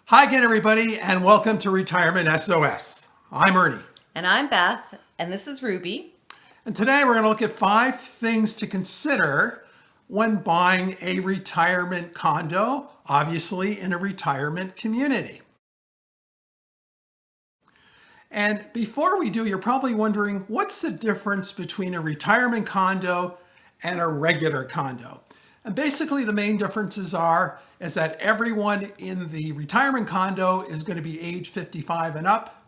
Hi again, everybody, and welcome to Retirement SOS. I'm Ernie. And I'm Beth, and this is Ruby. And today we're going to look at 5 things to consider when buying a retirement condo, obviously in a retirement community. And before we do, you're probably wondering, what's the difference between a retirement condo and a regular condo? And basically the main differences is that everyone in the retirement condo is going to be age 55 and up.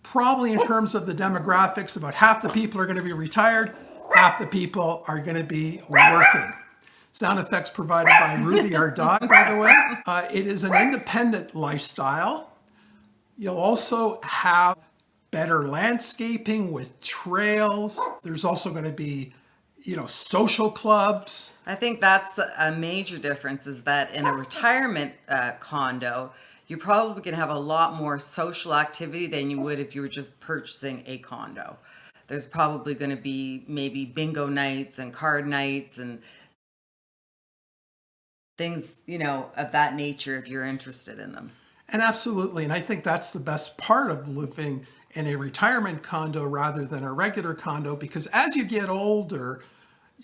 Probably in terms of the demographics, about half the people are going to be retired, half the people are going to be working. Sound effects provided by Ruby, our dog, by the way. It is an independent lifestyle. You'll also have better landscaping with trails. There's also going to be, social clubs. I think that's a major difference, is that in a retirement condo, you're probably going to have a lot more social activity than you would if you were just purchasing a condo. There's probably going to be maybe bingo nights and card nights and things, of that nature if you're interested in them. And absolutely. And I think that's the best part of living in a retirement condo rather than a regular condo, because as you get older,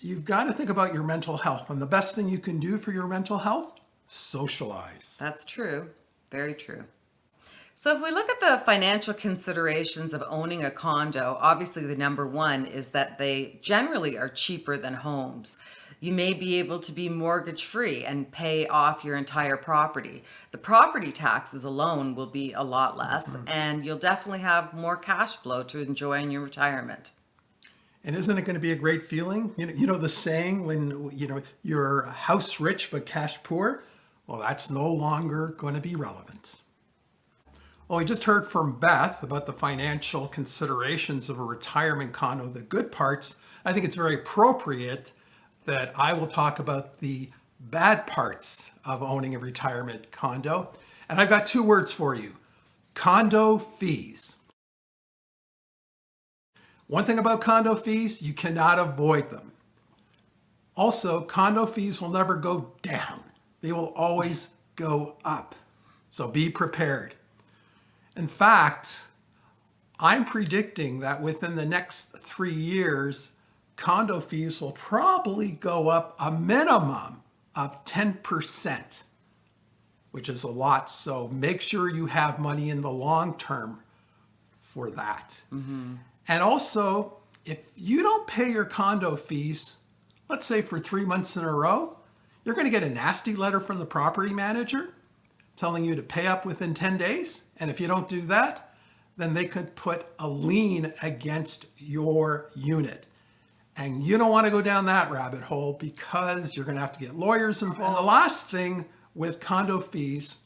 you've got to think about your mental health. And the best thing you can do for your mental health, socialize. That's true. Very true. So if we look at the financial considerations of owning a condo, obviously the number one is that they generally are cheaper than homes. You may be able to be mortgage free and pay off your entire property. The property taxes alone will be a lot less, and you'll definitely have more cash flow to enjoy in your retirement. And isn't it going to be a great feeling? You know the saying, when you're house rich but cash poor? Well, that's no longer going to be relevant. Well, we just heard from Beth about the financial considerations of a retirement condo, the good parts. I think it's very appropriate that I will talk about the bad parts of owning a retirement condo. And I've got 2 words for you: condo fees. One thing about condo fees, you cannot avoid them. Also, condo fees will never go down. They will always go up. So be prepared. In fact, I'm predicting that within the next 3 years, condo fees will probably go up a minimum of 10%, which is a lot. So make sure you have money in the long term for that. Mm-hmm. And also, if you don't pay your condo fees, let's say for 3 months in a row, you're going to get a nasty letter from the property manager telling you to pay up within 10 days. And if you don't do that, then they could put a lien against your unit. And you don't want to go down that rabbit hole, because you're going to have to get lawyers involved. And the last thing with condo fees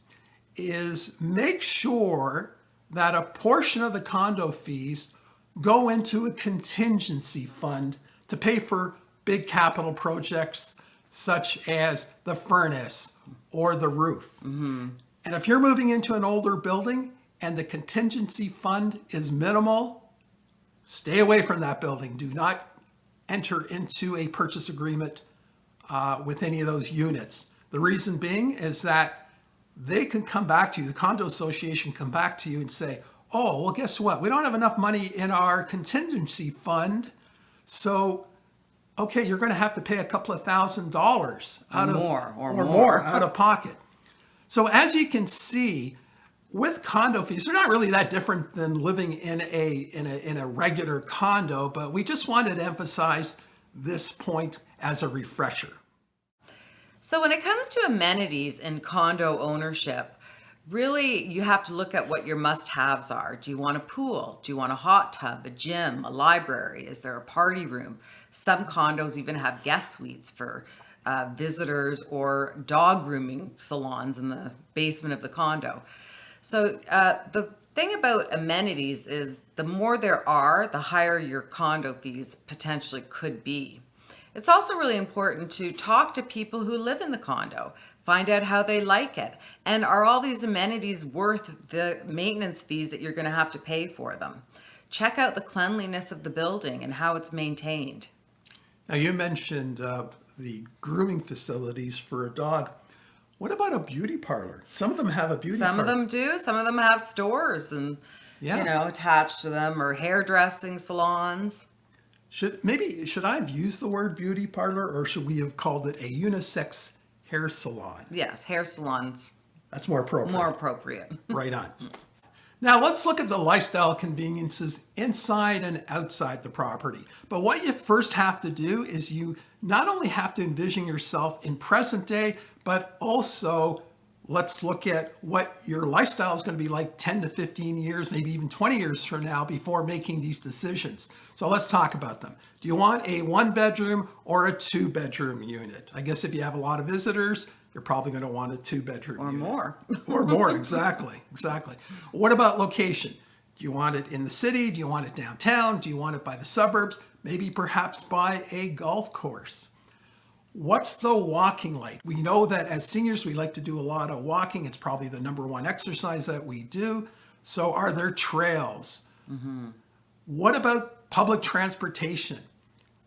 is make sure that a portion of the condo fees go into a contingency fund to pay for big capital projects such as the furnace or the roof. Mm-hmm. And if you're moving into an older building and the contingency fund is minimal, stay away from that building. Do not enter into a purchase agreement with any of those units. The reason being is that they can come back to you, the condo association come back to you and say, oh, well, guess what? We don't have enough money in our contingency fund. So, okay, you're going to have to pay a couple of $1,000s out more out of pocket. So as you can see, with condo fees, they're not really that different than living in a regular condo, but we just wanted to emphasize this point as a refresher. So when it comes to amenities in condo ownership, really, you have to look at what your must-haves are. Do you want a pool? Do you want a hot tub, a gym, a library? Is there a party room? Some condos even have guest suites for visitors, or dog grooming salons in the basement of the condo. So the thing about amenities is the more there are, the higher your condo fees potentially could be. It's also really important to talk to people who live in the condo, find out how they like it, and are all these amenities worth the maintenance fees that you're going to have to pay for them. Check out the cleanliness of the building and how it's maintained. Now, you mentioned the grooming facilities for a dog. What about a beauty parlor? Some of them have a beauty Some parlor. of them do. Some of them have stores and, Yeah. attached to them, or hairdressing salons. Should I have used the word beauty parlor, or should we have called it a unisex hair salon? Yes, hair salons, That's more appropriate. more appropriate. Right on. Now let's look at the lifestyle conveniences inside and outside the property. But what you first have to do is you not only have to envision yourself in present day, but also let's look at what your lifestyle is going to be like 10 to 15 years, maybe even 20 years from now before making these decisions. So let's talk about them. Do you want a 1-bedroom or a 2-bedroom unit? I guess if you have a lot of visitors, you're probably going to want a 2-bedroom Or unit. more. Or more, exactly. What about location? Do you want it in the city? Do you want it downtown? Do you want it by the suburbs? Maybe perhaps by a golf course. What's the walking like? We know that as seniors, we like to do a lot of walking. It's probably the number one exercise that we do. So are there trails? What about public transportation?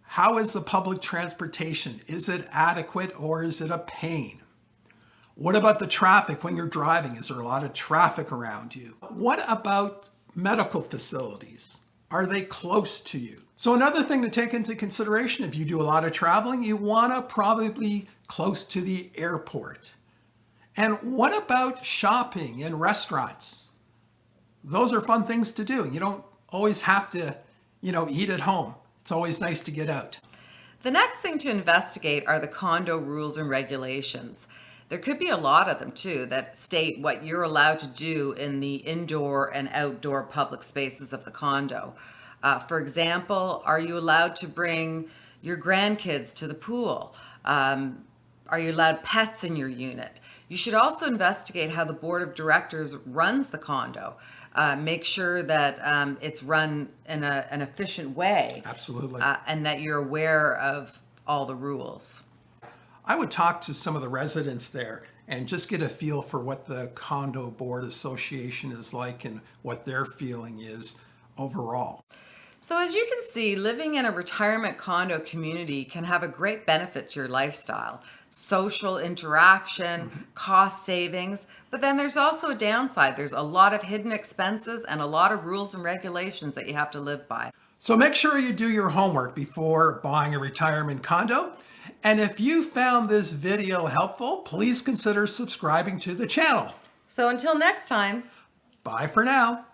How is the public transportation? Is it adequate or is it a pain? What about the traffic when you're driving? Is there a lot of traffic around you? What about medical facilities? Are they close to you? So another thing to take into consideration, if you do a lot of traveling, you want to probably be close to the airport. And what about shopping and restaurants? Those are fun things to do. You don't always have to, eat at home. It's always nice to get out. The next thing to investigate are the condo rules and regulations. There could be a lot of them too that state what you're allowed to do in the indoor and outdoor public spaces of the condo. For example, are you allowed to bring your grandkids to the pool? Are you allowed pets in your unit? You should also investigate how the board of directors runs the condo. Make sure that it's run in an efficient way. Absolutely. And that you're aware of all the rules. I would talk to some of the residents there and just get a feel for what the condo board association is like and what their feeling is overall. So as you can see, living in a retirement condo community can have a great benefit to your lifestyle. Social interaction, cost savings, but then there's also a downside. There's a lot of hidden expenses and a lot of rules and regulations that you have to live by. So make sure you do your homework before buying a retirement condo. And if you found this video helpful, please consider subscribing to the channel. So until next time. Bye for now.